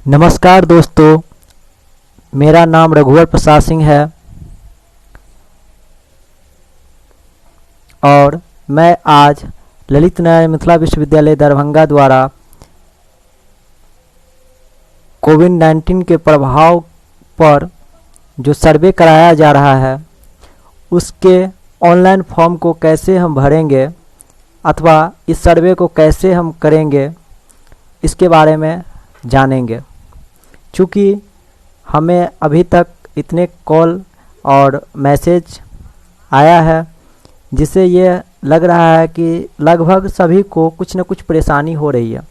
नमस्कार दोस्तों, मेरा नाम रघुवर प्रसाद सिंह है और मैं आज ललित नारायण मिथिला विश्वविद्यालय दरभंगा द्वारा कोविड-19 के प्रभाव पर जो सर्वे कराया जा रहा है उसके ऑनलाइन फॉर्म को कैसे हम भरेंगे अथवा इस सर्वे को कैसे हम करेंगे इसके बारे में जानेंगे। चूँकि हमें अभी तक इतने कॉल और मैसेज आया है जिससे ये लग रहा है कि लगभग सभी को कुछ न कुछ परेशानी हो रही है।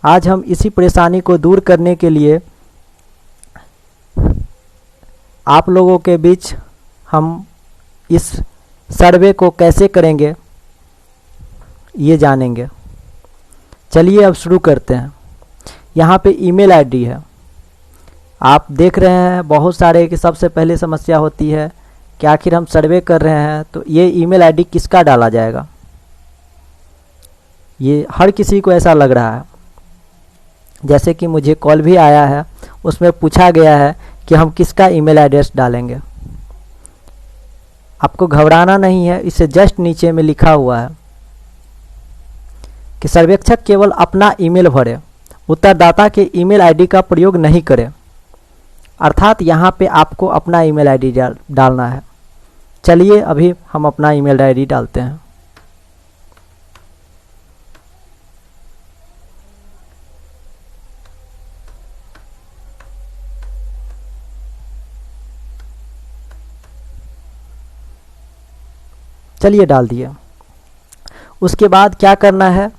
आज हम इसी परेशानी को दूर करने के लिए आप लोगों के बीच हम इस सर्वे को कैसे करेंगे ये जानेंगे। चलिए अब शुरू करते हैं। यहाँ पे ईमेल आईडी है, आप देख रहे हैं बहुत सारे की सबसे पहले समस्या होती है कि आखिर हम सर्वे कर रहे हैं तो ये ईमेल आईडी किसका डाला जाएगा। ये हर किसी को ऐसा लग रहा है। जैसे कि मुझे कॉल भी आया है, उसमें पूछा गया है कि हम किसका ईमेल एड्रेस डालेंगे। आपको घबराना नहीं है, इसे जस्ट नीचे में लिखा हुआ है कि सर्वेक्षक केवल अपना ईमेल भरे, उत्तरदाता के ईमेल आईडी का प्रयोग नहीं करें। अर्थात यहाँ पे आपको अपना ईमेल आईडी डालना है। चलिए अभी हम अपना ईमेल आईडी डालते हैं। चलिए डाल दिए। उसके बाद क्या करना है,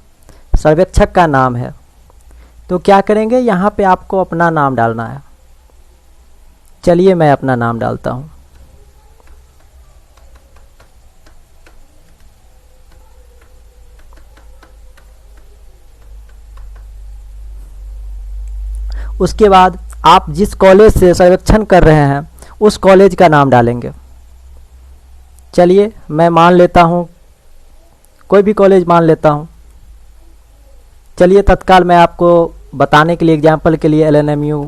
सर्वेक्षक का नाम है तो क्या करेंगे, यहाँ पे आपको अपना नाम डालना है। चलिए मैं अपना नाम डालता हूँ। उसके बाद आप जिस कॉलेज से सर्वेक्षण कर रहे हैं उस कॉलेज का नाम डालेंगे। चलिए मैं मान लेता हूँ, कोई भी कॉलेज मान लेता हूँ। चलिए तत्काल मैं आपको बताने के लिए एग्जाम्पल के लिए LNMU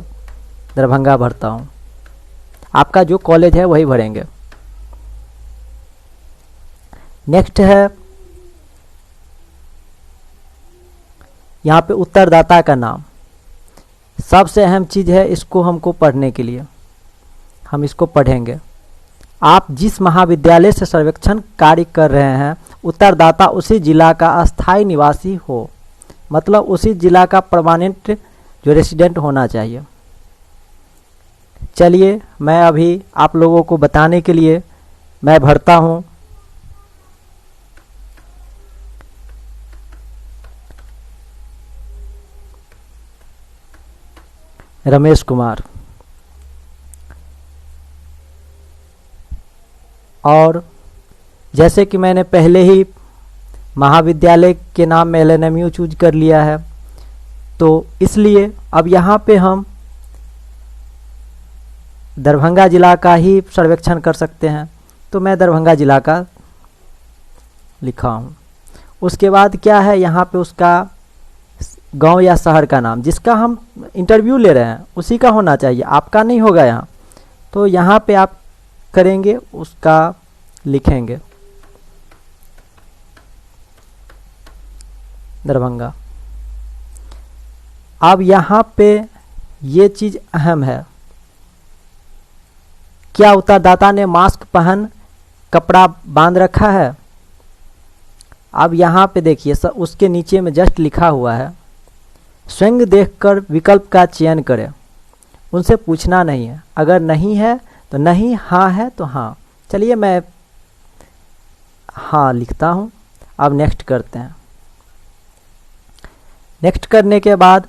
दरभंगा भरता हूँ। आपका जो कॉलेज है वही भरेंगे। नेक्स्ट है यहाँ पे उत्तरदाता का नाम। सबसे अहम चीज़ है, इसको हमको पढ़ने के लिए हम इसको पढ़ेंगे। आप जिस महाविद्यालय से सर्वेक्षण कार्य कर रहे हैं उत्तरदाता उसी जिला का अस्थायी निवासी हो, मतलब उसी जिला का परमानेंट जो रेसिडेंट होना चाहिए। चलिए मैं अभी आप लोगों को बताने के लिए मैं भरता हूँ रमेश कुमार। और जैसे कि मैंने पहले ही महाविद्यालय के नाम में LNMU चूज कर लिया है तो इसलिए अब यहाँ पे हम दरभंगा जिला का ही सर्वेक्षण कर सकते हैं, तो मैं दरभंगा जिला का लिखा हूँ। उसके बाद क्या है, यहाँ पे उसका गांव या शहर का नाम, जिसका हम इंटरव्यू ले रहे हैं उसी का होना चाहिए, आपका नहीं होगा यहाँ। तो यहाँ पे आप करेंगे, उसका लिखेंगे दरभंगा। अब यहाँ पे ये चीज़ अहम है, क्या उत्तरदाता ने मास्क पहन कपड़ा बांध रखा है। अब यहाँ पे देखिए उसके नीचे में जस्ट लिखा हुआ है, स्वयं देखकर विकल्प का चयन करें। उनसे पूछना नहीं है, अगर नहीं है तो नहीं, हाँ है तो हाँ। चलिए मैं हाँ लिखता हूँ। अब नेक्स्ट करते हैं। नेक्स्ट करने के बाद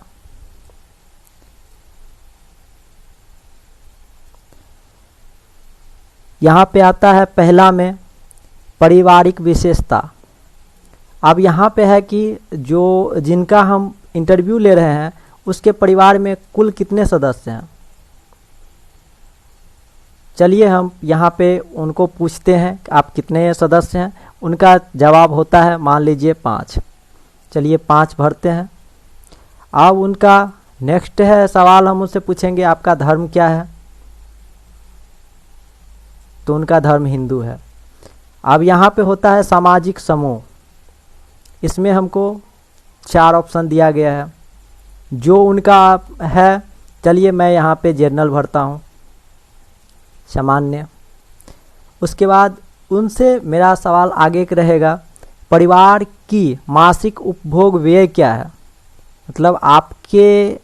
यहाँ पे आता है पहला में पारिवारिक विशेषता। अब यहाँ पे है कि जो जिनका हम इंटरव्यू ले रहे हैं उसके परिवार में कुल कितने सदस्य हैं। चलिए हम यहाँ पे उनको पूछते हैं कि आप कितने सदस्य हैं। उनका जवाब होता है मान लीजिए 5। चलिए 5 भरते हैं। अब उनका नेक्स्ट है सवाल, हम उससे पूछेंगे आपका धर्म क्या है, तो उनका धर्म हिंदू है। अब यहाँ पे होता है सामाजिक समूह, इसमें हमको 4 ऑप्शन दिया गया है जो उनका है। चलिए मैं यहाँ पे जनरल भरता हूँ, सामान्य। उसके बाद उनसे मेरा सवाल आगे का रहेगा, परिवार की मासिक उपभोग व्यय क्या है, मतलब आपके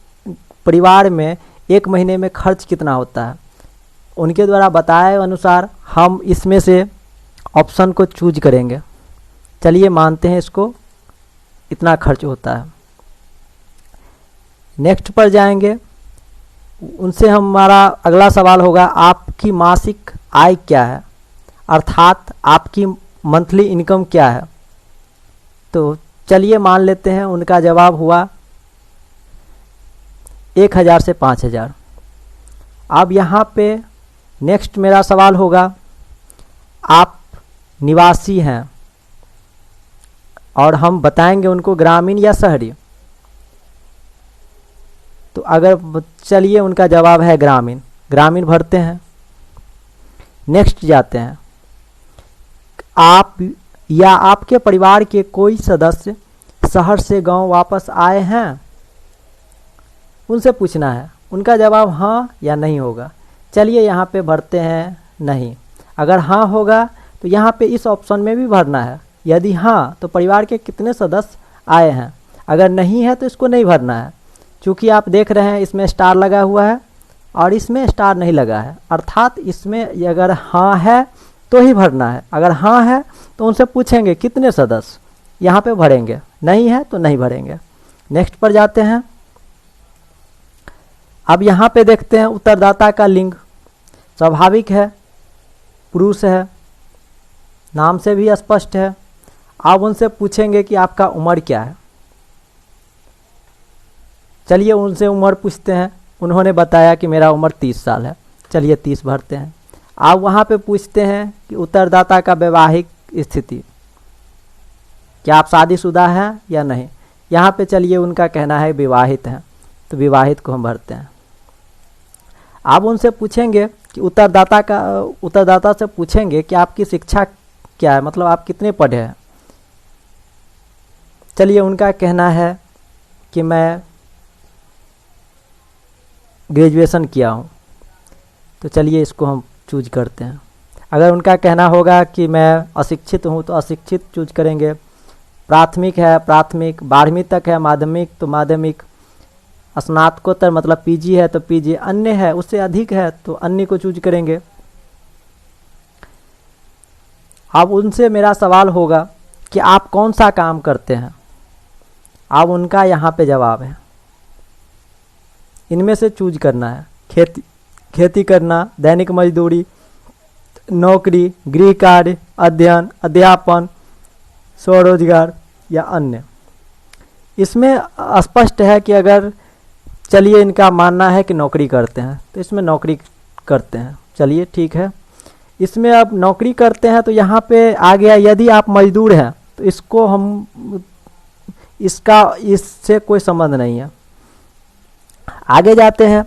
परिवार में एक महीने में खर्च कितना होता है। उनके द्वारा बताए अनुसार हम इसमें से ऑप्शन को चूज करेंगे। चलिए मानते हैं इसको इतना खर्च होता है। नेक्स्ट पर जाएंगे, उनसे हमारा अगला सवाल होगा, आपकी मासिक आय क्या है, अर्थात आपकी मंथली इनकम क्या है। तो चलिए मान लेते हैं उनका जवाब हुआ 1000 से 5000। अब यहाँ पे नेक्स्ट मेरा सवाल होगा, आप निवासी हैं और हम बताएंगे उनको ग्रामीण या शहरी। तो अगर चलिए उनका जवाब है ग्रामीण, ग्रामीण भरते हैं। नेक्स्ट जाते हैं, आप या आपके परिवार के कोई सदस्य शहर से गांव वापस आए हैं, उनसे पूछना है। उनका जवाब हाँ या नहीं होगा। चलिए यहाँ पे भरते हैं नहीं। अगर हाँ होगा तो यहाँ पे इस ऑप्शन में भी भरना है। यदि हाँ तो परिवार के कितने सदस्य आए हैं, अगर नहीं है तो इसको नहीं भरना है। चूँकि आप देख रहे हैं इसमें स्टार लगा हुआ है और इसमें स्टार नहीं लगा है, अर्थात इसमें अगर हाँ है तो ही भरना है। अगर हाँ है तो उनसे पूछेंगे कितने सदस्य, यहाँ पे भरेंगे, नहीं है तो नहीं भरेंगे। नेक्स्ट पर जाते हैं। अब यहाँ पे देखते हैं उत्तरदाता का लिंग, स्वाभाविक है पुरुष है, नाम से भी स्पष्ट है। अब उनसे पूछेंगे कि आपका उम्र क्या है। चलिए उनसे उम्र पूछते हैं। उन्होंने बताया कि मेरा उम्र 30 साल है। चलिए 30 भरते हैं। अब वहाँ पे पूछते हैं कि उत्तरदाता का वैवाहिक स्थिति, क्या आप शादीशुदा हैं या नहीं। यहाँ पे चलिए उनका कहना है विवाहित हैं, तो विवाहित को हम भरते हैं। अब उनसे पूछेंगे कि उत्तरदाता से पूछेंगे कि आपकी शिक्षा क्या है, मतलब आप कितने पढ़े हैं। चलिए उनका कहना है कि मैं ग्रेजुएशन किया हूँ, तो चलिए इसको हम चूज करते हैं। अगर उनका कहना होगा कि मैं अशिक्षित हूँ तो अशिक्षित चूज करेंगे। प्राथमिक है प्राथमिक, 12वीं तक है माध्यमिक तो माध्यमिक, स्नातकोत्तर मतलब पीजी है तो पीजी, अन्य है उससे अधिक है तो अन्य को चूज करेंगे। अब उनसे मेरा सवाल होगा कि आप कौन सा काम करते हैं। अब उनका यहाँ पे जवाब है, इनमें से चूज करना है। खेती करना, दैनिक मजदूरी, नौकरी, गृह कार्य, अध्ययन, अध्यापन, स्वरोजगार या अन्य। इसमें स्पष्ट है कि अगर चलिए इनका मानना है कि नौकरी करते हैं तो इसमें नौकरी करते हैं। चलिए ठीक है, इसमें अब नौकरी करते हैं तो यहाँ पे आ गया यदि आप मजदूर हैं तो इसको हम इससे कोई संबंध नहीं है। आगे जाते हैं।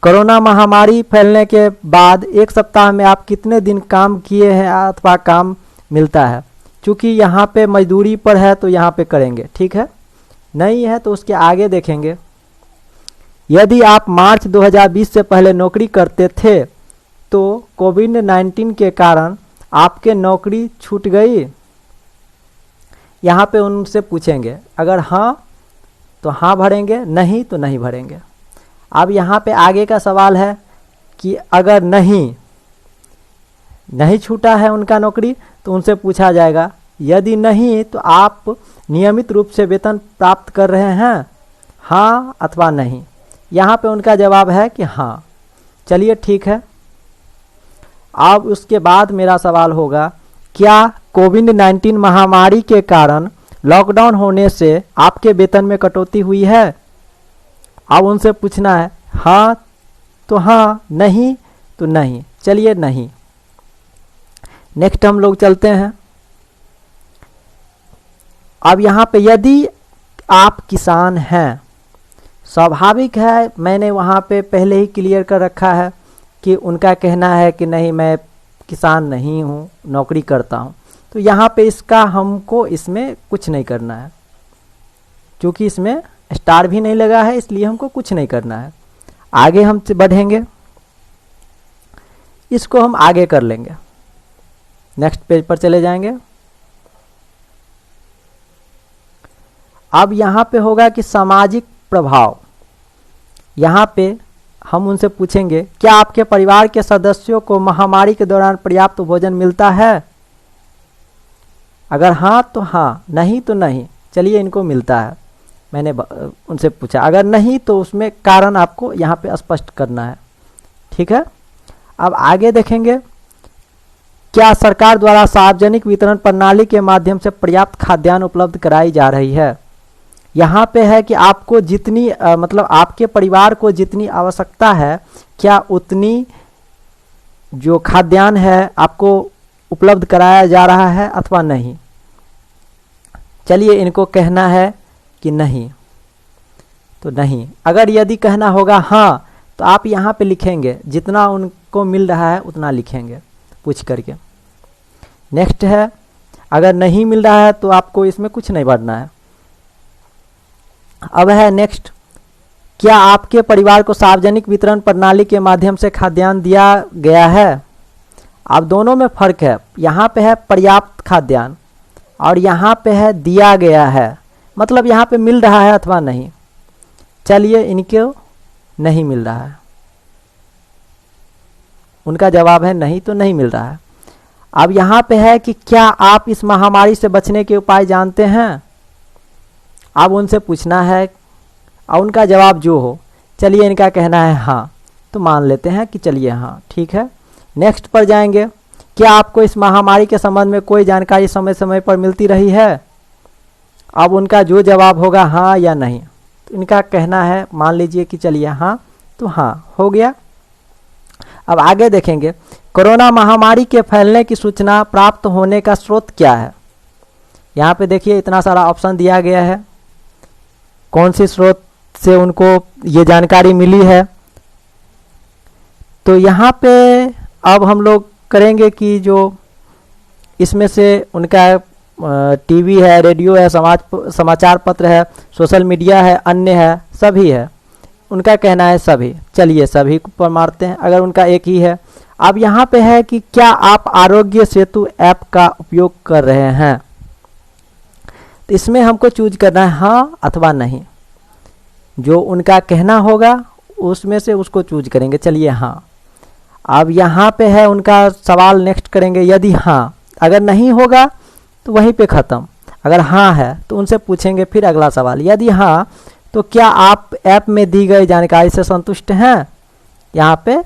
कोरोना महामारी फैलने के बाद 1 सप्ताह में आप कितने दिन काम किए हैं अथवा काम मिलता है। चूँकि यहाँ पे मजदूरी पर है तो यहाँ पे करेंगे, ठीक है। नहीं है तो उसके आगे देखेंगे। यदि आप मार्च 2020 से पहले नौकरी करते थे तो कोविड-19 के कारण आपके नौकरी छूट गई। यहाँ पे उनसे पूछेंगे, अगर हाँ तो हाँ भरेंगे, नहीं तो नहीं भरेंगे। अब यहाँ पे आगे का सवाल है कि अगर नहीं छूटा है उनका नौकरी तो उनसे पूछा जाएगा यदि नहीं तो आप नियमित रूप से वेतन प्राप्त कर रहे हैं, हाँ अथवा नहीं। यहाँ पे उनका जवाब है कि हाँ। चलिए ठीक है। अब उसके बाद मेरा सवाल होगा, क्या कोविड-19 महामारी के कारण लॉकडाउन होने से आपके वेतन में कटौती हुई है। अब उनसे पूछना है हाँ तो हाँ, नहीं तो नहीं। चलिए नहीं। नेक्स्ट हम लोग चलते हैं। अब यहाँ पे यदि आप किसान हैं, स्वाभाविक है, मैंने वहाँ पे पहले ही क्लियर कर रखा है कि उनका कहना है कि नहीं मैं किसान नहीं हूँ, नौकरी करता हूँ। तो यहाँ पे इसका हमको इसमें कुछ नहीं करना है, क्योंकि इसमें स्टार भी नहीं लगा है, इसलिए हमको कुछ नहीं करना है। आगे हम बढ़ेंगे, इसको हम आगे कर लेंगे। नेक्स्ट पेज पर चले जाएंगे। अब यहाँ पे होगा कि सामाजिक प्रभाव। यहाँ पे हम उनसे पूछेंगे क्या आपके परिवार के सदस्यों को महामारी के दौरान पर्याप्त भोजन मिलता है? अगर हाँ तो हाँ, नहीं तो नहीं। चलिए इनको मिलता है, मैंने उनसे पूछा। अगर नहीं तो उसमें कारण आपको यहाँ पे स्पष्ट करना है, ठीक है। अब आगे देखेंगे, क्या सरकार द्वारा सार्वजनिक वितरण प्रणाली के माध्यम से पर्याप्त खाद्यान्न उपलब्ध कराई जा रही है? यहाँ पे है कि आपको जितनी मतलब आपके परिवार को जितनी आवश्यकता है, क्या उतनी जो खाद्यान्न है आपको उपलब्ध कराया जा रहा है अथवा नहीं। चलिए इनको कहना है कि नहीं, तो नहीं। अगर यदि कहना होगा हाँ, तो आप यहाँ पे लिखेंगे जितना उनको मिल रहा है उतना लिखेंगे पूछ करके। नेक्स्ट है, अगर नहीं मिल रहा है तो आपको इसमें कुछ नहीं भरना है। अब है नेक्स्ट, क्या आपके परिवार को सार्वजनिक वितरण प्रणाली के माध्यम से खाद्यान्न दिया गया है? अब दोनों में फर्क है, यहाँ पे है पर्याप्त खाद्यान्न और यहाँ पे है दिया गया है, मतलब यहाँ पे मिल रहा है अथवा नहीं। चलिए इनको नहीं मिल रहा है, उनका जवाब है नहीं, तो नहीं मिल रहा है। अब यहाँ पे है कि क्या आप इस महामारी से बचने के उपाय जानते हैं? अब उनसे पूछना है और उनका जवाब जो हो। चलिए इनका कहना है हाँ, तो मान लेते हैं कि चलिए हाँ ठीक है। नेक्स्ट पर जाएंगे, क्या आपको इस महामारी के संबंध में कोई जानकारी समय समय पर मिलती रही है? अब उनका जो जवाब होगा हाँ या नहीं, तो इनका कहना है मान लीजिए कि चलिए हाँ, तो हाँ हो गया। अब आगे देखेंगे, कोरोना महामारी के फैलने की सूचना प्राप्त होने का स्रोत क्या है? यहाँ पे देखिए इतना सारा ऑप्शन दिया गया है, कौन सी स्रोत से उनको ये जानकारी मिली है। तो यहाँ पे अब हम लोग करेंगे कि जो इसमें से उनका टीवी है, रेडियो है, समाचार पत्र है, सोशल मीडिया है, अन्य है, सभी है। उनका कहना है सभी। चलिए सभी पर मारते हैं, अगर उनका एक ही है। अब यहाँ पे है कि क्या आप आरोग्य सेतु ऐप का उपयोग कर रहे हैं? तो इसमें हमको चूज करना है हाँ अथवा नहीं। जो उनका कहना होगा उसमें से उसको चूज करेंगे। चलिए हाँ। अब यहाँ पे है उनका सवाल, नेक्स्ट करेंगे यदि हाँ। अगर नहीं होगा तो वहीं पे ख़त्म। अगर हाँ है तो उनसे पूछेंगे फिर अगला सवाल, यदि हाँ तो क्या आप ऐप में दी गई जानकारी से संतुष्ट हैं? यहाँ पे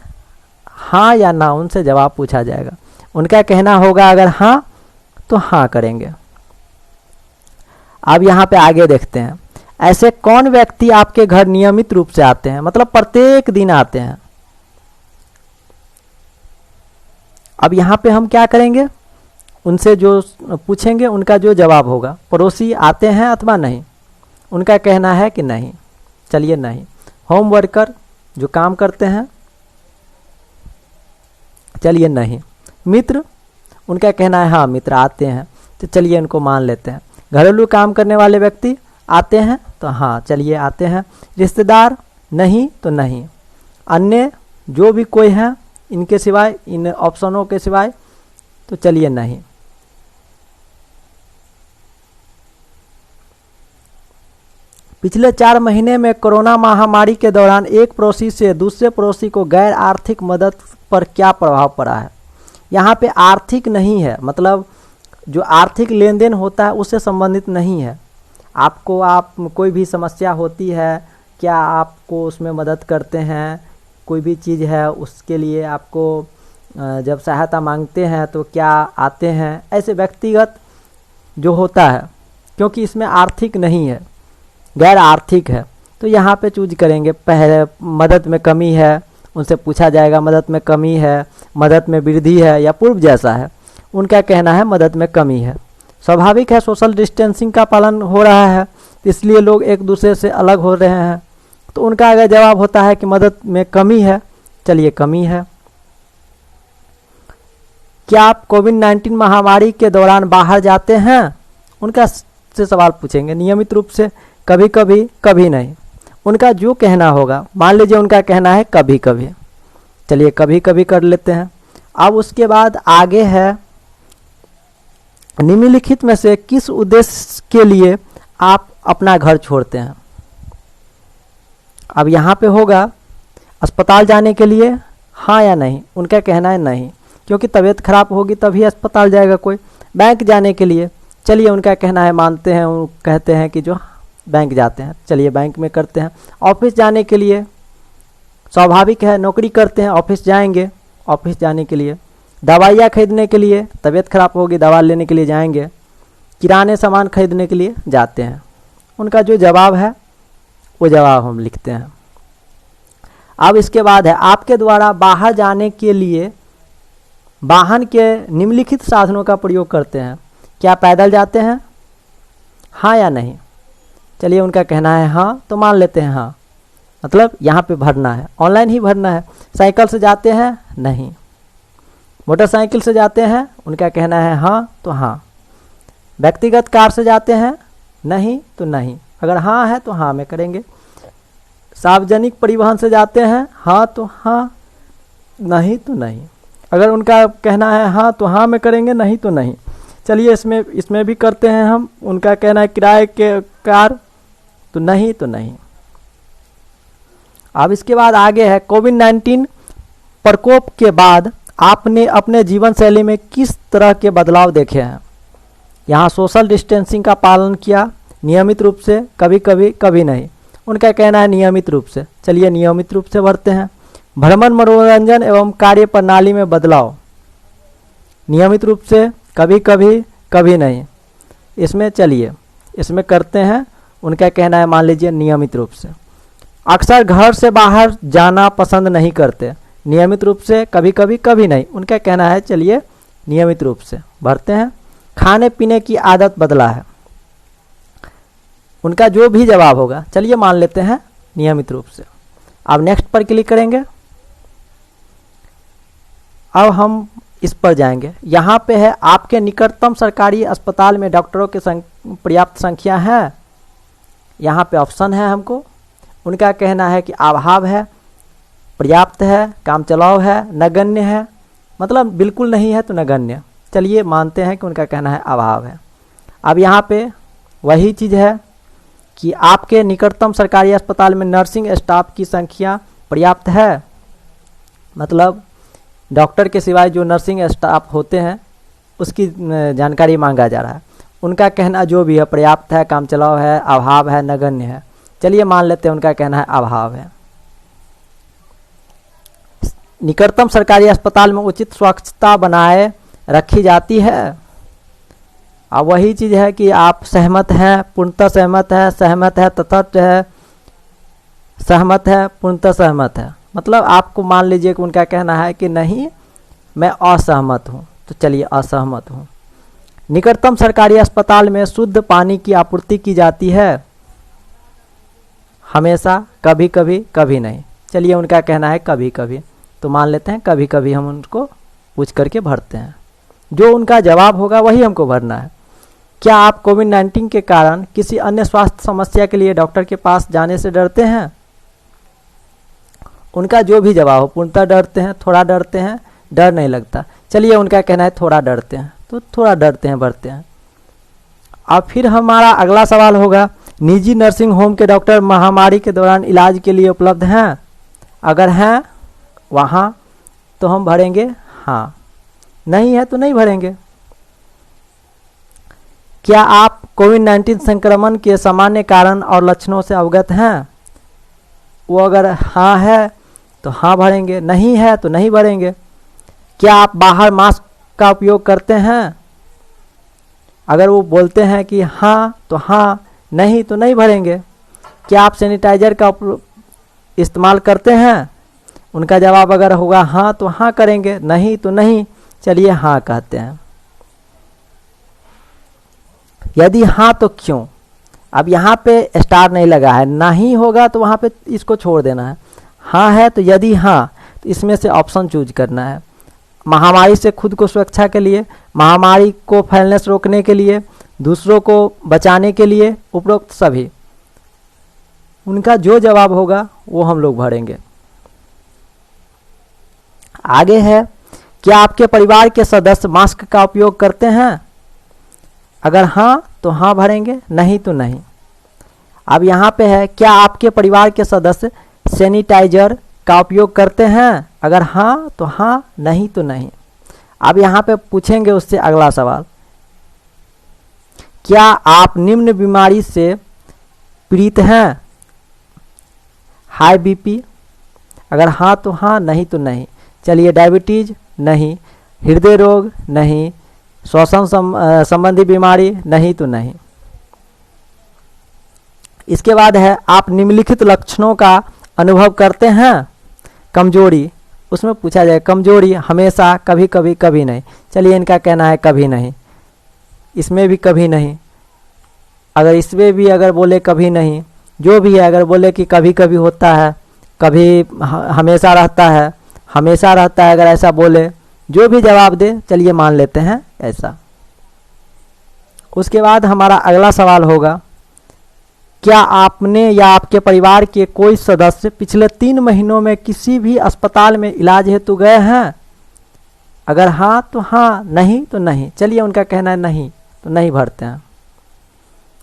हाँ या ना उनसे जवाब पूछा जाएगा। उनका कहना होगा अगर हाँ तो हाँ करेंगे। अब यहाँ पे आगे देखते हैं, ऐसे कौन व्यक्ति आपके घर नियमित रूप से आते हैं, मतलब प्रत्येक दिन आते हैं? अब यहाँ पे हम क्या करेंगे, उनसे जो पूछेंगे उनका जो जवाब होगा, पड़ोसी आते हैं अथवा नहीं। उनका कहना है कि नहीं। चलिए नहीं। होम वर्कर जो काम करते हैं, चलिए नहीं। मित्र, उनका कहना है हाँ मित्र आते हैं, तो चलिए इनको मान लेते हैं। घरेलू काम करने वाले व्यक्ति आते हैं, तो हाँ चलिए आते हैं। रिश्तेदार नहीं, तो नहीं। अन्य जो भी कोई है इनके सिवाय, इन ऑप्शनों के सिवाय, तो चलिए नहीं। पिछले 4 महीने में कोरोना महामारी के दौरान एक पड़ोसी से दूसरे पड़ोसी को गैर आर्थिक मदद पर क्या प्रभाव पड़ा है? यहाँ पे आर्थिक नहीं है, मतलब जो आर्थिक लेन देन होता है उससे संबंधित नहीं है। आपको आप कोई भी समस्या होती है, क्या आपको उसमें मदद करते हैं? कोई भी चीज़ है उसके लिए आपको जब सहायता मांगते हैं तो क्या आते हैं? ऐसे व्यक्तिगत जो होता है, क्योंकि इसमें आर्थिक नहीं है, गैर आर्थिक है, तो यहाँ पे चूज करेंगे। पहले मदद में कमी है, उनसे पूछा जाएगा मदद में कमी है, मदद में वृद्धि है या पूर्व जैसा है। उनका कहना है मदद में कमी है। स्वाभाविक है, सोशल डिस्टेंसिंग का पालन हो रहा है, इसलिए लोग एक दूसरे से अलग हो रहे हैं। तो उनका अगर जवाब होता है कि मदद में कमी है, चलिए कमी है। क्या आप कोविड-19 महामारी के दौरान बाहर जाते हैं? उनका से सवाल पूछेंगे नियमित रूप से, कभी कभी, कभी नहीं। उनका जो कहना होगा, मान लीजिए उनका कहना है कभी कभी, चलिए कभी कभी कर लेते हैं। अब उसके बाद आगे है, निम्नलिखित में से किस उद्देश्य के लिए आप अपना घर छोड़ते हैं? अब यहाँ पे होगा अस्पताल जाने के लिए, हाँ या नहीं। उनका कहना है नहीं, क्योंकि तबीयत खराब होगी तभी अस्पताल जाएगा कोई। बैंक जाने के लिए, चलिए उनका कहना है मानते हैं, वो कहते हैं कि जो बैंक जाते हैं, चलिए बैंक में करते हैं। ऑफिस जाने के लिए, स्वाभाविक है, नौकरी करते हैं, ऑफिस जाएंगे, ऑफिस जाने के लिए। दवाइयाँ खरीदने के लिए, तबीयत खराब होगी दवा लेने के लिए जाएंगे। किराने सामान खरीदने के लिए जाते हैं। उनका जो जवाब है वो जवाब हम लिखते हैं। अब इसके बाद है, आपके द्वारा बाहर जाने के लिए वाहन के निम्नलिखित साधनों का प्रयोग करते हैं। क्या पैदल जाते हैं? हाँ या नहीं। चलिए उनका कहना है हाँ, तो मान लेते हैं हाँ, मतलब यहाँ पे भरना है, ऑनलाइन ही भरना है। साइकिल से जाते हैं? नहीं। मोटरसाइकिल से जाते हैं? उनका कहना है हाँ, तो हाँ। व्यक्तिगत कार से जाते हैं? नहीं, तो नहीं। अगर हाँ है तो हाँ में करेंगे। सार्वजनिक परिवहन से जाते हैं? हाँ तो हाँ, नहीं तो नहीं। अगर उनका कहना है हाँ तो हाँ में करेंगे, नहीं तो नहीं। चलिए इसमें भी करते हैं हम। उनका कहना है किराए के कार, तो नहीं तो नहीं। अब इसके बाद आगे है, कोविड-19 प्रकोप के बाद आपने अपने जीवन शैली में किस तरह के बदलाव देखे हैं? यहाँ सोशल डिस्टेंसिंग का पालन किया, नियमित रूप से, कभी कभी, कभी नहीं। उनका कहना है नियमित रूप से, चलिए नियमित रूप से भरते हैं। भ्रमण, मनोरंजन एवं कार्य प्रणाली में बदलाव, नियमित रूप से, कभी कभी, कभी नहीं। इसमें चलिए इसमें करते हैं। उनका कहना है मान लीजिए नियमित रूप से। अक्सर घर से बाहर जाना पसंद नहीं करते, नियमित रूप से, कभी कभी, कभी नहीं। उनका कहना है चलिए नियमित रूप से भरते हैं। खाने पीने की आदत बदला है, उनका जो भी जवाब होगा, चलिए मान लेते हैं नियमित रूप से। अब नेक्स्ट पर क्लिक करेंगे। अब हम इस पर जाएंगे। यहाँ पे है, आपके निकटतम सरकारी अस्पताल में डॉक्टरों की पर्याप्त संख्या है? यहाँ पे ऑप्शन है हमको। उनका कहना है कि अभाव है, पर्याप्त है, काम चलाओ है, नगण्य है, मतलब बिल्कुल नहीं है तो नगण्य। चलिए मानते हैं कि उनका कहना है अभाव है। अब यहाँ पे वही चीज़ है कि आपके निकटतम सरकारी अस्पताल में नर्सिंग स्टाफ की संख्या पर्याप्त है, मतलब डॉक्टर के सिवाय जो नर्सिंग स्टाफ होते हैं उसकी जानकारी मांगा जा रहा है। उनका कहना जो भी है पर्याप्त है, काम चलाओ है, अभाव है, नगण्य है। चलिए मान लेते हैं उनका कहना है अभाव है। निकटतम सरकारी अस्पताल में उचित स्वच्छता बनाए रखी जाती है। अब वही चीज़ है कि आप सहमत हैं, पूर्णतः सहमत है, तटस्थ है, सहमत है, पूर्णतः सहमत है। मतलब आपको मान लीजिए कि उनका कहना है कि नहीं मैं असहमत हूँ, तो चलिए असहमत हूँ। निकटतम सरकारी अस्पताल में शुद्ध पानी की आपूर्ति की जाती है? हमेशा, कभी कभी, कभी नहीं। चलिए उनका कहना है कभी कभी, तो मान लेते हैं कभी कभी। हम उनको पूछ करके भरते हैं, जो उनका जवाब होगा वही हमको भरना है। क्या आप कोविड-19 के कारण किसी अन्य स्वास्थ्य समस्या के लिए डॉक्टर के पास जाने से डरते हैं? उनका जो भी जवाब हो, पूर्णतः डरते हैं, थोड़ा डरते हैं, डर नहीं लगता। चलिए उनका कहना है थोड़ा डरते हैं, तो थोड़ा डरते हैं, भरते हैं। अब फिर हमारा अगला सवाल होगा, निजी नर्सिंग होम के डॉक्टर महामारी के दौरान इलाज के लिए उपलब्ध हैं? अगर हैं वहाँ तो हम भरेंगे हाँ, नहीं है तो नहीं भरेंगे। क्या आप कोविड-19 संक्रमण के सामान्य कारण और लक्षणों से अवगत हैं? वो अगर हाँ है तो हाँ भरेंगे, नहीं है तो नहीं भरेंगे। क्या आप बाहर मास्क का उपयोग करते हैं? अगर वो बोलते हैं कि हाँ तो हाँ, नहीं तो नहीं भरेंगे। क्या आप सैनिटाइजर का इस्तेमाल करते हैं? उनका जवाब अगर होगा हाँ तो हाँ करेंगे, नहीं तो नहीं। चलिए हाँ कहते हैं। यदि हाँ तो क्यों? अब यहाँ पे स्टार नहीं लगा है, नहीं होगा तो वहाँ पे इसको छोड़ देना है। हाँ है तो यदि हाँ तो इसमें से ऑप्शन चूज करना है। महामारी से खुद को सुरक्षा के लिए, महामारी को फैलने से रोकने के लिए, दूसरों को बचाने के लिए, उपरोक्त सभी। उनका जो जवाब होगा वो हम लोग भरेंगे। आगे है, क्या आपके परिवार के सदस्य मास्क का उपयोग करते हैं? अगर हाँ तो हाँ भरेंगे, नहीं तो नहीं। अब यहाँ पे है, क्या आपके परिवार के सदस्य सैनिटाइजर का उपयोग करते हैं? अगर हाँ तो हाँ, नहीं तो नहीं। अब यहाँ पे पूछेंगे उससे अगला सवाल, क्या आप निम्न बीमारी से पीड़ित हैं? High BP? अगर हाँ तो हाँ, नहीं तो नहीं। चलिए, डायबिटीज? नहीं। हृदय रोग? नहीं। श्वसन संबंधी बीमारी? नहीं तो नहीं। इसके बाद है, आप निम्नलिखित लक्षणों का अनुभव करते हैं? कमजोरी, उसमें पूछा जाए कमजोरी हमेशा, कभी कभी, कभी नहीं। चलिए, इनका कहना है कभी नहीं। इसमें भी कभी नहीं। अगर इसमें भी अगर बोले कभी नहीं, जो भी है अगर बोले कि कभी कभी होता है, कभी हमेशा रहता है, हमेशा रहता है, अगर ऐसा बोले, जो भी जवाब दे चलिए मान लेते हैं ऐसा। उसके बाद हमारा अगला सवाल होगा, क्या आपने या आपके परिवार के कोई सदस्य पिछले 3 महीनों में किसी भी अस्पताल में इलाज हेतु गए हैं? अगर हाँ तो हाँ, नहीं तो नहीं। चलिए, उनका कहना है नहीं, तो नहीं भरते हैं,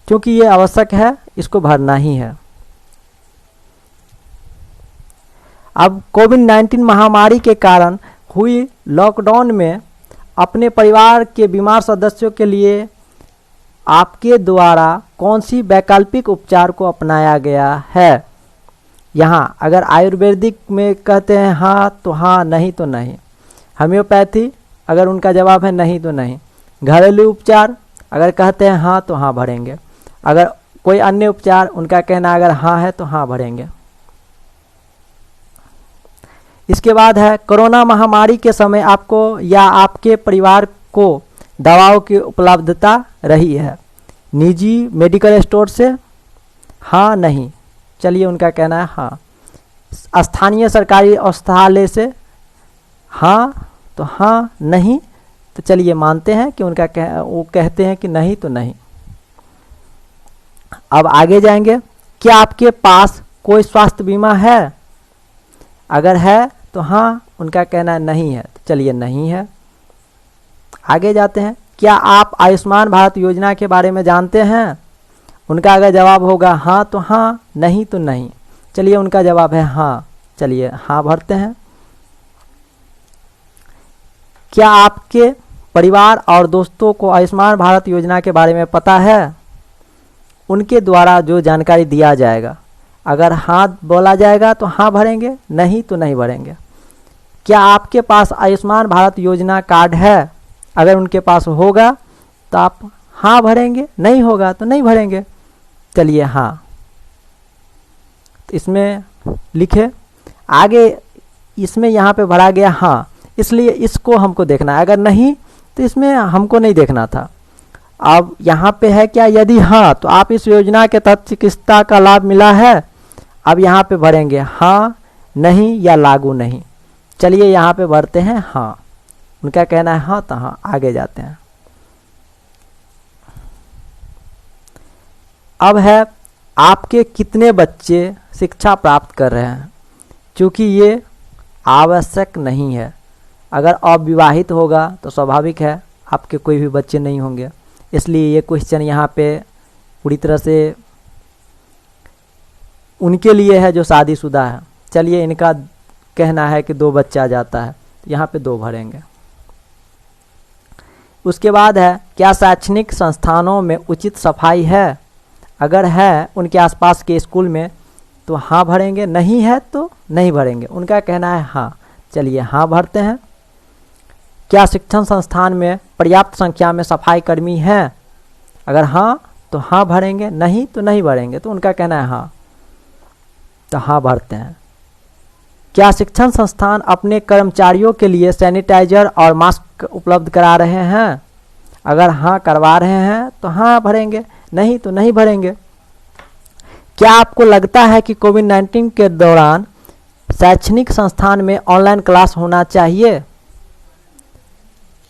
क्योंकि ये आवश्यक है, इसको भरना ही है। अब कोविड-19 महामारी के कारण हुई लॉकडाउन में अपने परिवार के बीमार सदस्यों के लिए आपके द्वारा कौन सी वैकल्पिक उपचार को अपनाया गया है? यहाँ अगर आयुर्वेदिक में कहते हैं हाँ तो हाँ, नहीं तो नहीं। होम्योपैथी, अगर उनका जवाब है नहीं तो नहीं। घरेलू उपचार अगर कहते हैं हाँ तो हाँ भरेंगे। अगर कोई अन्य उपचार उनका कहना अगर हाँ है तो हाँ भरेंगे। इसके बाद है, कोरोना महामारी के समय आपको या आपके परिवार को दवाओं की उपलब्धता रही है? निजी मेडिकल स्टोर से? हाँ, नहीं। चलिए, उनका कहना है हाँ। स्थानीय सरकारी औषधालय से? हाँ तो हाँ, नहीं तो चलिए मानते हैं कि वो कहते हैं कि नहीं तो नहीं। अब आगे जाएंगे, क्या आपके पास कोई स्वास्थ्य बीमा है? अगर है तो हाँ, उनका कहना है नहीं है, तो चलिए नहीं है। आगे जाते हैं, क्या आप आयुष्मान भारत योजना के बारे में जानते हैं? उनका अगर जवाब होगा हाँ तो हाँ, नहीं तो नहीं। चलिए, उनका जवाब है हाँ, चलिए हाँ भरते हैं। क्या आपके परिवार और दोस्तों को आयुष्मान भारत योजना के बारे में पता है? उनके द्वारा जो जानकारी दिया जाएगा, अगर हाँ बोला जाएगा तो हाँ भरेंगे, नहीं तो नहीं भरेंगे। क्या आपके पास आयुष्मान भारत योजना कार्ड है? अगर उनके पास होगा तो आप हाँ भरेंगे, नहीं होगा तो नहीं भरेंगे। चलिए हाँ, तो इसमें लिखे। आगे इसमें यहाँ पे भरा गया हाँ, इसलिए इसको हमको देखना है। अगर नहीं तो इसमें हमको नहीं देखना था। अब यहाँ पे है क्या, यदि हाँ तो आप इस योजना के तहत चिकित्सा का लाभ मिला है? अब यहाँ पे भरेंगे हाँ, नहीं या लागू नहीं। चलिए यहाँ पे भरते हैं हाँ, उनका कहना है हाँ तो हाँ। आगे जाते हैं। अब है, आपके कितने बच्चे शिक्षा प्राप्त कर रहे हैं? क्योंकि ये आवश्यक नहीं है। अगर अविवाहित होगा तो स्वाभाविक है आपके कोई भी बच्चे नहीं होंगे, इसलिए ये क्वेश्चन यहाँ पे पूरी तरह से उनके लिए है जो शादीशुदा है। चलिए, इनका कहना है कि 2 बच्चा जाता है, तो यहाँ पे 2 भरेंगे। उसके बाद है, क्या शैक्षणिक संस्थानों में उचित सफाई है? अगर है उनके आसपास के स्कूल में तो हाँ भरेंगे, नहीं है तो नहीं भरेंगे। उनका कहना है हाँ, चलिए हाँ भरते हैं। क्या शिक्षण संस्थान में पर्याप्त संख्या में सफाई कर्मी हैं? अगर हाँ तो हाँ भरेंगे, नहीं तो नहीं भरेंगे। तो उनका कहना है हाँ, तो हाँ भरते हैं। क्या शिक्षण संस्थान अपने कर्मचारियों के लिए सैनिटाइजर और मास्क उपलब्ध करा रहे हैं? अगर हाँ करवा रहे हैं तो हाँ भरेंगे, नहीं तो नहीं भरेंगे। क्या आपको लगता है कि कोविड-19 के दौरान शैक्षणिक संस्थान में ऑनलाइन क्लास होना चाहिए?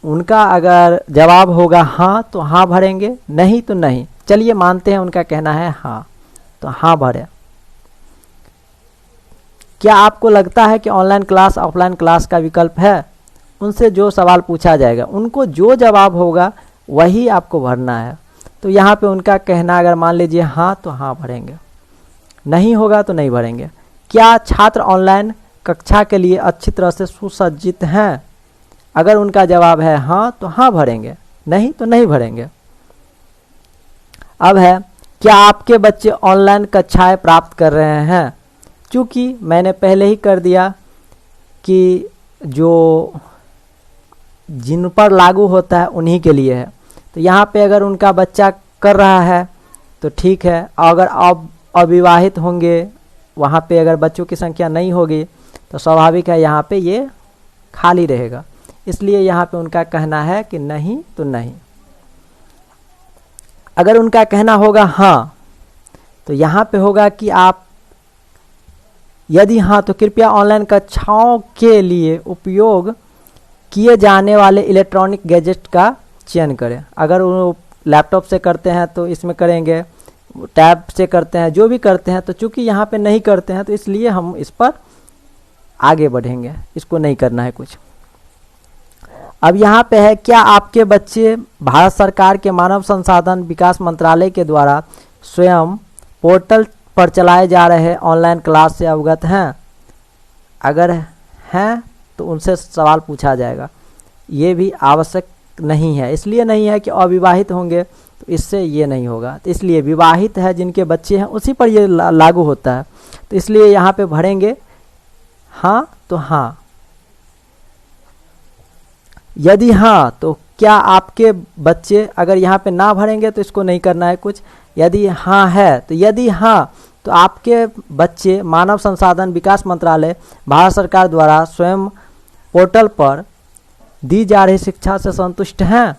उनका अगर जवाब होगा हाँ तो हाँ भरेंगे, नहीं तो नहीं। चलिए मानते हैं उनका कहना है हाँ, तो हाँ भरें। क्या आपको लगता है कि ऑनलाइन क्लास ऑफलाइन क्लास का विकल्प है? उनसे जो सवाल पूछा जाएगा उनको जो जवाब होगा वही आपको भरना है। तो यहाँ पे उनका कहना अगर मान लीजिए हाँ तो हाँ भरेंगे, नहीं होगा तो नहीं भरेंगे। क्या छात्र ऑनलाइन कक्षा के लिए अच्छी तरह से सुसज्जित हैं? अगर उनका जवाब है हाँ तो हाँ भरेंगे, नहीं तो नहीं भरेंगे। अब है क्या आपके बच्चे ऑनलाइन कक्षाएं प्राप्त कर रहे हैं? चूँकि मैंने पहले ही कर दिया कि जो जिन पर लागू होता है उन्हीं के लिए है, तो यहाँ पे अगर उनका बच्चा कर रहा है तो ठीक है। अगर अब अविवाहित होंगे, वहाँ पे अगर बच्चों की संख्या नहीं होगी तो स्वाभाविक है यहाँ पे ये खाली रहेगा। इसलिए यहाँ पे उनका कहना है कि नहीं तो नहीं। अगर उनका कहना होगा हाँ तो यहाँ पे होगा कि आप यदि हाँ तो कृपया ऑनलाइन कक्षाओं के लिए उपयोग किए जाने वाले इलेक्ट्रॉनिक गैजेट का चयन करें। अगर वो लैपटॉप से करते हैं तो इसमें करेंगे, टैब से करते हैं, जो भी करते हैं, तो चूंकि यहाँ पे नहीं करते हैं तो इसलिए हम इस पर आगे बढ़ेंगे, इसको नहीं करना है कुछ। अब यहाँ पे है क्या आपके बच्चे भारत सरकार के मानव संसाधन विकास मंत्रालय के द्वारा स्वयं पोर्टल पर चलाए जा रहे ऑनलाइन क्लास से अवगत हैं? अगर हैं तो उनसे सवाल पूछा जाएगा। ये भी आवश्यक नहीं है, इसलिए नहीं है कि अविवाहित होंगे तो इससे ये नहीं होगा। तो इसलिए विवाहित है जिनके बच्चे हैं उसी पर ये लागू होता है। तो इसलिए यहाँ पे भरेंगे हाँ तो हाँ। यदि हाँ तो क्या आपके बच्चे, अगर यहाँ पे ना भरेंगे तो इसको नहीं करना है कुछ। यदि हाँ है तो यदि हाँ तो आपके बच्चे मानव संसाधन विकास मंत्रालय भारत सरकार द्वारा स्वयं पोर्टल पर दी जा रही शिक्षा से संतुष्ट हैं?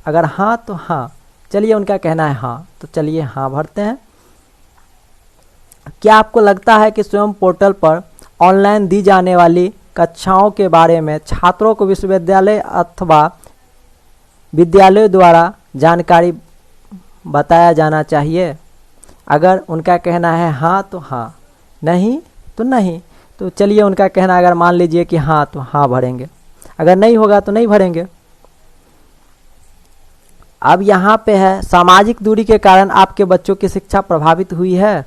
अगर हाँ तो हाँ। चलिए उनका कहना है हाँ, तो चलिए हाँ भरते हैं। क्या आपको लगता है कि स्वयं पोर्टल पर ऑनलाइन दी जाने वाली कक्षाओं के बारे में छात्रों को विश्वविद्यालय अथवा विद्यालयों द्वारा जानकारी बताया जाना चाहिए? अगर उनका कहना है हाँ तो हाँ, नहीं तो नहीं। तो चलिए उनका कहना अगर मान लीजिए कि हाँ तो हाँ भरेंगे, अगर नहीं होगा तो नहीं भरेंगे। अब यहाँ पे है सामाजिक दूरी के कारण आपके बच्चों की शिक्षा प्रभावित हुई है?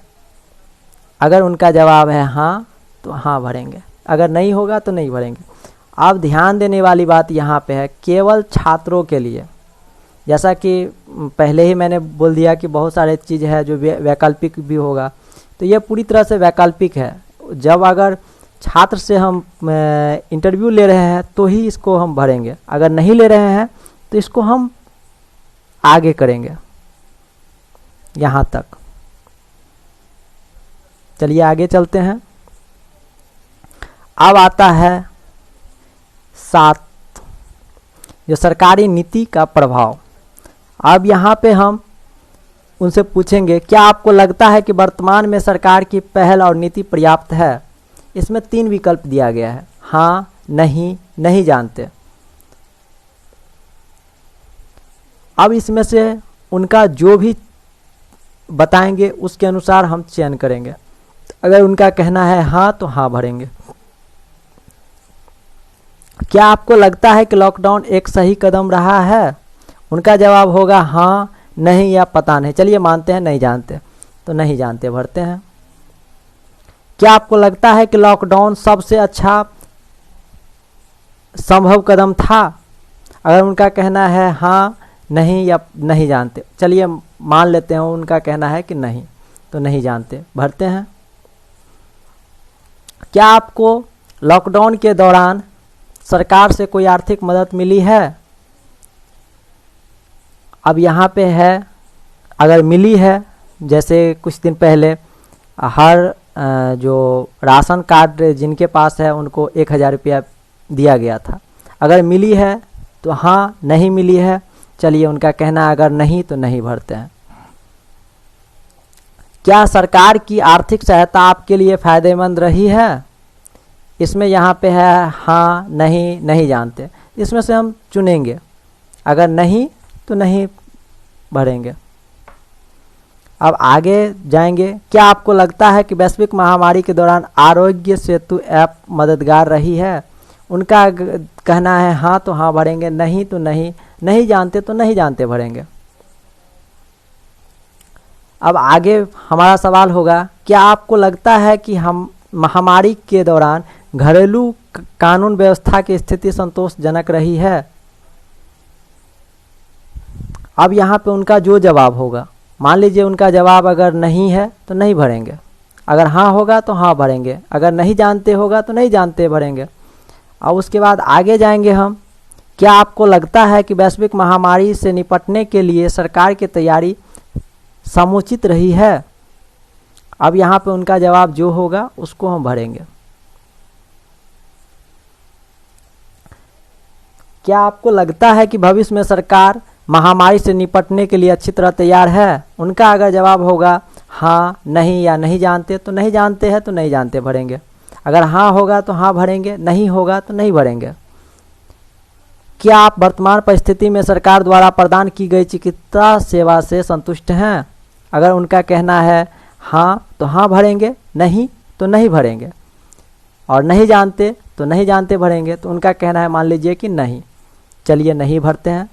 अगर उनका जवाब है हाँ तो हाँ भरेंगे, अगर नहीं होगा तो नहीं भरेंगे। अब ध्यान देने वाली बात यहाँ पे है केवल छात्रों के लिए। जैसा कि पहले ही मैंने बोल दिया कि बहुत सारे चीज़ है जो वैकल्पिक भी होगा, तो ये पूरी तरह से वैकल्पिक है। जब अगर छात्र से हम इंटरव्यू ले रहे हैं तो ही इसको हम भरेंगे, अगर नहीं ले रहे हैं तो इसको हम आगे करेंगे यहाँ तक। चलिए आगे चलते हैं। अब आता है 7 जो सरकारी नीति का प्रभाव। अब यहाँ पे हम उनसे पूछेंगे क्या आपको लगता है कि वर्तमान में सरकार की पहल और नीति पर्याप्त है? इसमें 3 विकल्प दिया गया है, हाँ, नहीं, नहीं जानते। अब इसमें से उनका जो भी बताएंगे उसके अनुसार हम चयन करेंगे। अगर उनका कहना है हाँ तो हाँ भरेंगे। क्या आपको लगता है कि लॉकडाउन एक सही कदम रहा है? उनका जवाब होगा हाँ, नहीं या पता नहीं। चलिए मानते हैं नहीं जानते, तो नहीं जानते भरते हैं। क्या आपको लगता है कि लॉकडाउन सबसे अच्छा संभव कदम था? अगर उनका कहना है हाँ, नहीं या नहीं जानते। चलिए मान लेते हैं उनका कहना है कि नहीं, तो नहीं जानते भरते हैं। क्या आपको लॉकडाउन के दौरान सरकार से कोई आर्थिक मदद मिली है? अब यहाँ पे है अगर मिली है, जैसे कुछ दिन पहले हर जो राशन कार्ड जिनके पास है उनको 1000 रुपया दिया गया था। अगर मिली है तो हाँ, नहीं मिली है चलिए उनका कहना अगर नहीं तो नहीं भरते हैं। क्या सरकार की आर्थिक सहायता आपके लिए फ़ायदेमंद रही है? इसमें यहाँ पे है हाँ, नहीं, नहीं जानते। इसमें से हम चुनेंगे। अगर नहीं तो नहीं भरेंगे। अब आगे जाएंगे। क्या आपको लगता है कि वैश्विक महामारी के दौरान आरोग्य सेतु ऐप मददगार रही है? उनका कहना है हाँ तो हाँ भरेंगे, नहीं तो नहीं, नहीं जानते तो नहीं जानते भरेंगे। अब आगे हमारा सवाल होगा, क्या आपको लगता है कि हम महामारी के दौरान घरेलू कानून व्यवस्था की स्थिति संतोषजनक रही है? अब यहाँ पे उनका जो जवाब होगा, मान लीजिए उनका जवाब अगर नहीं है तो नहीं भरेंगे, अगर हाँ होगा तो हाँ भरेंगे, अगर नहीं जानते होगा तो नहीं जानते भरेंगे। और उसके बाद आगे जाएंगे हम। क्या आपको लगता है कि वैश्विक महामारी से निपटने के लिए सरकार की तैयारी समुचित रही है? अब यहाँ पे उनका जवाब जो होगा उसको हम भरेंगे। क्या आपको लगता है कि भविष्य में सरकार महामारी से निपटने के लिए अच्छी तरह तैयार है? उनका अगर जवाब होगा हाँ, नहीं या नहीं जानते तो नहीं जानते हैं तो नहीं जानते भरेंगे, अगर हाँ होगा तो हाँ भरेंगे, नहीं होगा तो नहीं भरेंगे। क्या आप वर्तमान परिस्थिति में सरकार द्वारा प्रदान की गई चिकित्सा सेवा से संतुष्ट हैं? अगर उनका कहना है हाँ तो हाँ भरेंगे, नहीं तो नहीं भरेंगे, और नहीं जानते तो नहीं जानते भरेंगे। तो उनका कहना है मान लीजिए कि नहीं, चलिए नहीं भरते हैं।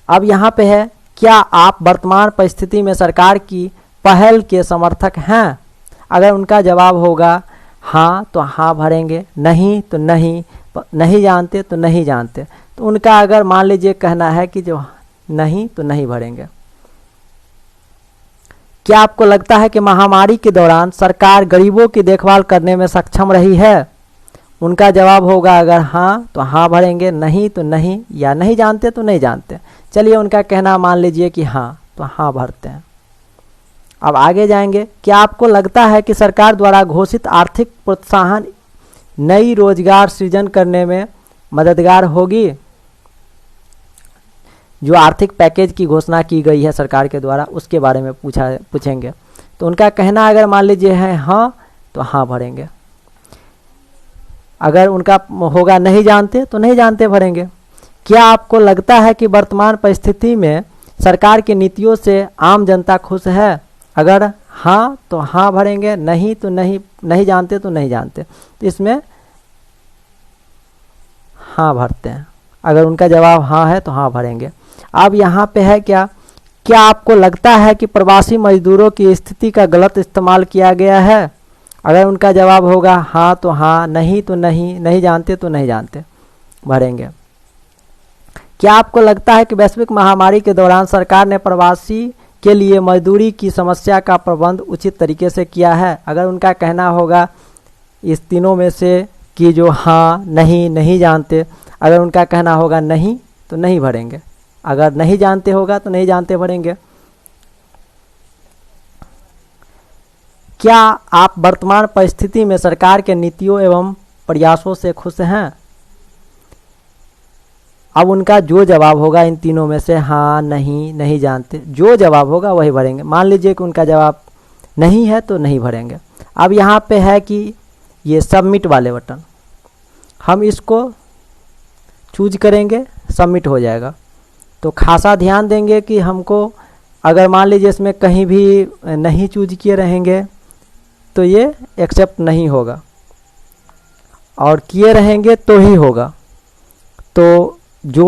अब यहाँ पे है, क्या आप वर्तमान परिस्थिति में सरकार की पहल के समर्थक हैं? अगर उनका जवाब होगा हाँ तो हाँ भरेंगे, नहीं तो नहीं, नहीं जानते तो नहीं जानते। तो उनका अगर मान लीजिए कहना है कि जो नहीं तो नहीं भरेंगे। क्या आपको लगता है कि महामारी के दौरान सरकार गरीबों की देखभाल करने में सक्षम रही है? उनका जवाब होगा अगर हाँ तो हाँ भरेंगे, नहीं तो नहीं, या नहीं जानते तो नहीं जानते। चलिए उनका कहना मान लीजिए कि हाँ, तो हाँ भरते हैं। अब आगे जाएंगे। क्या आपको लगता है कि सरकार द्वारा घोषित आर्थिक प्रोत्साहन नई रोजगार सृजन करने में मददगार होगी? जो आर्थिक पैकेज की घोषणा की गई है सरकार के द्वारा, उसके बारे में पूछेंगे। तो उनका कहना अगर मान लीजिए है हाँ तो हाँ भरेंगे, अगर उनका होगा नहीं जानते तो नहीं जानते भरेंगे। क्या आपको लगता है कि वर्तमान परिस्थिति में सरकार की नीतियों से आम जनता खुश है? अगर हाँ तो हाँ भरेंगे, नहीं तो नहीं, नहीं जानते तो नहीं जानते। तो इसमें हाँ भरते हैं, अगर उनका जवाब हाँ है तो हाँ भरेंगे। अब यहाँ पे है क्या आपको लगता है कि प्रवासी मजदूरों की स्थिति का गलत इस्तेमाल किया गया है? अगर उनका जवाब होगा हाँ तो हाँ, नहीं तो नहीं, नहीं जानते तो नहीं जानते भरेंगे। क्या आपको लगता है कि वैश्विक महामारी के दौरान सरकार ने प्रवासी के लिए मजदूरी की समस्या का प्रबंध उचित तरीके से किया है? अगर उनका कहना होगा इस तीनों में से कि जो हाँ, नहीं, नहीं जानते, अगर उनका कहना होगा नहीं तो नहीं भरेंगे, अगर नहीं जानते होगा तो नहीं जानते भरेंगे। क्या आप वर्तमान परिस्थिति में सरकार के नीतियों एवं प्रयासों से खुश हैं? अब उनका जो जवाब होगा इन तीनों में से हाँ, नहीं, नहीं जानते, जो जवाब होगा वही भरेंगे। मान लीजिए कि उनका जवाब नहीं है तो नहीं भरेंगे। अब यहाँ पे है कि ये सबमिट वाले बटन, हम इसको चूज करेंगे, सबमिट हो जाएगा। तो खासा ध्यान देंगे कि हमको अगर मान लीजिए इसमें कहीं भी नहीं चूज किए रहेंगे तो ये एक्सेप्ट नहीं होगा, और किए रहेंगे तो ही होगा। तो जो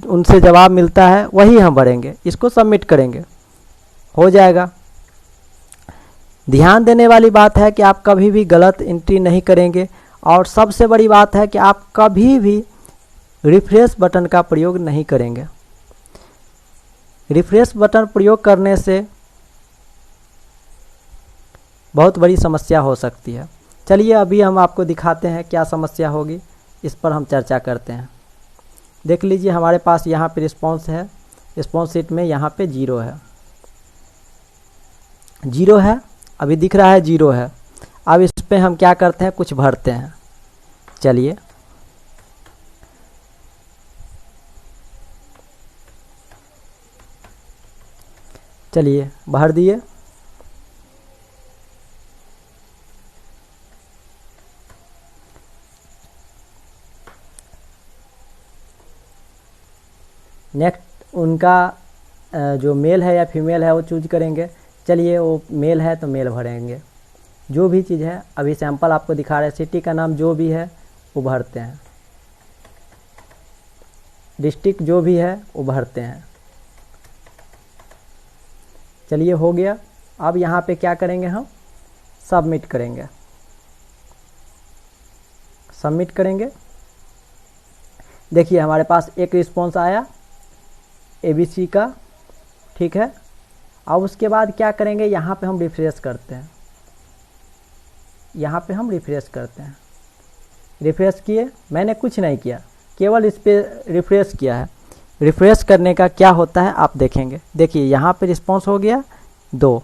उनसे जवाब मिलता है वही हम भरेंगे, इसको सबमिट करेंगे, हो जाएगा। ध्यान देने वाली बात है कि आप कभी भी गलत एंट्री नहीं करेंगे, और सबसे बड़ी बात है कि आप कभी भी रिफ्रेश बटन का प्रयोग नहीं करेंगे। रिफ्रेश बटन प्रयोग करने से बहुत बड़ी समस्या हो सकती है। चलिए अभी हम आपको दिखाते हैं क्या समस्या होगी, इस पर हम चर्चा करते हैं। देख लीजिए हमारे पास यहाँ पे रिस्पॉन्स है, रिस्पॉन्स शीट में यहाँ पे जीरो है, जीरो है, अभी दिख रहा है जीरो है। अब इस पे हम क्या करते हैं, कुछ भरते हैं। चलिए चलिए भर दिए। नेक्स्ट उनका जो मेल है या फीमेल है वो चूज करेंगे। चलिए वो मेल है तो मेल भरेंगे। जो भी चीज़ है अभी सैंपल आपको दिखा रहे हैं, सिटी का नाम जो भी है वो भरते हैं, डिस्ट्रिक्ट जो भी है वो भरते हैं। चलिए हो गया। अब यहाँ पे क्या करेंगे, हम सबमिट करेंगे। सबमिट करेंगे। देखिए हमारे पास एक रिस्पॉन्स आया ABC का, ठीक है। अब उसके बाद क्या करेंगे, यहाँ पे हम रिफ्रेश करते हैं। यहाँ पे हम रिफ्रेश करते हैं। रिफ्रेश किए, मैंने कुछ नहीं किया, केवल इस पर रिफ्रेश किया है। रिफ्रेश करने का क्या होता है आप देखेंगे। देखिए यहाँ पे रिस्पॉन्स हो गया 2।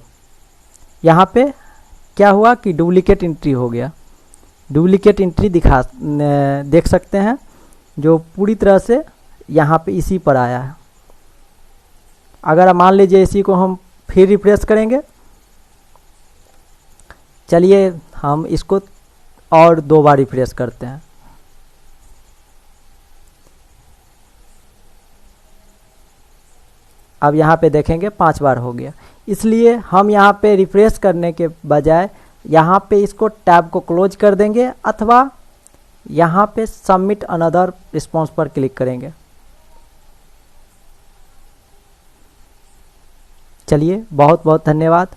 यहाँ पे क्या हुआ कि डुप्लीकेट एंट्री हो गया। डुप्लीकेट एंट्री देख सकते हैं, जो पूरी तरह से यहाँ पे इसी पर आया है। अगर मान लीजिए इसी को हम फिर रिफ्रेश करेंगे, चलिए हम इसको और 2 बार रिफ्रेश करते हैं। अब यहाँ पे देखेंगे 5 बार हो गया। इसलिए हम यहाँ पे रिफ्रेश करने के बजाय यहाँ पे इसको टैब को क्लोज कर देंगे, अथवा यहाँ पे सबमिट अनदर रिस्पॉन्स पर क्लिक करेंगे। चलिए बहुत बहुत धन्यवाद।